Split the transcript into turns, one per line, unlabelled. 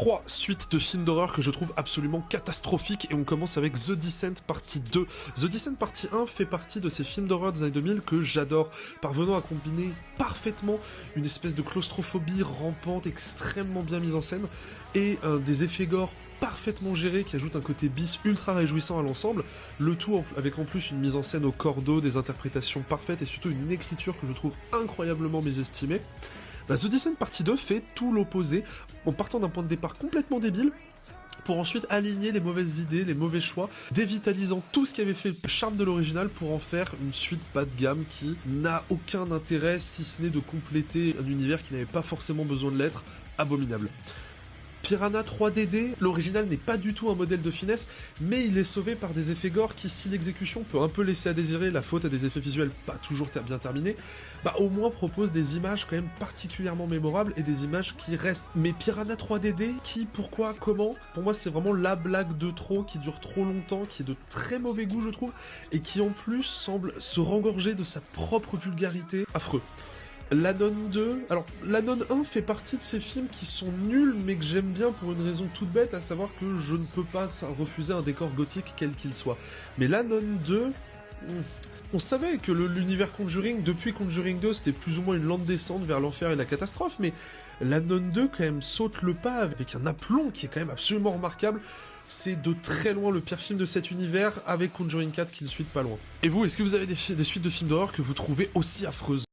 3 suites de films d'horreur que je trouve absolument catastrophiques et on commence avec The Descent partie 2. The Descent partie 1 fait partie de ces films d'horreur des années 2000 que j'adore, parvenant à combiner parfaitement une espèce de claustrophobie rampante extrêmement bien mise en scène et des effets gore parfaitement gérés qui ajoutent un côté bis ultra réjouissant à l'ensemble, le tout avec en plus une mise en scène au cordeau, des interprétations parfaites et surtout une écriture que je trouve incroyablement mésestimée. The Descent partie 2 fait tout l'opposé, en partant d'un point de départ complètement débile, pour ensuite aligner les mauvaises idées, les mauvais choix, dévitalisant tout ce qui avait fait le charme de l'original pour en faire une suite bas de gamme qui n'a aucun intérêt si ce n'est de compléter un univers qui n'avait pas forcément besoin de l'être, abominable. Piranha 3DD, l'original n'est pas du tout un modèle de finesse, mais il est sauvé par des effets gore qui, si l'exécution peut un peu laisser à désirer, la faute à des effets visuels pas toujours bien terminés, au moins propose des images quand même particulièrement mémorables et des images qui restent. Mais Piranha 3DD, qui, pourquoi, comment, pour moi c'est vraiment la blague de trop, qui dure trop longtemps, qui est de très mauvais goût je trouve, et qui en plus semble se rengorger de sa propre vulgarité. Affreux. L'Anon 2, alors l'Anon 1 fait partie de ces films qui sont nuls mais que j'aime bien pour une raison toute bête, à savoir que je ne peux pas refuser un décor gothique quel qu'il soit. Mais l'Anon 2, on savait que l'univers Conjuring, depuis Conjuring 2, c'était plus ou moins une lente descente vers l'enfer et la catastrophe, mais l'Anon 2 quand même saute le pas avec un aplomb qui est quand même absolument remarquable. C'est de très loin le pire film de cet univers, avec Conjuring 4 qui le suit de pas loin. Et vous, est-ce que vous avez des suites de films d'horreur que vous trouvez aussi affreuses ?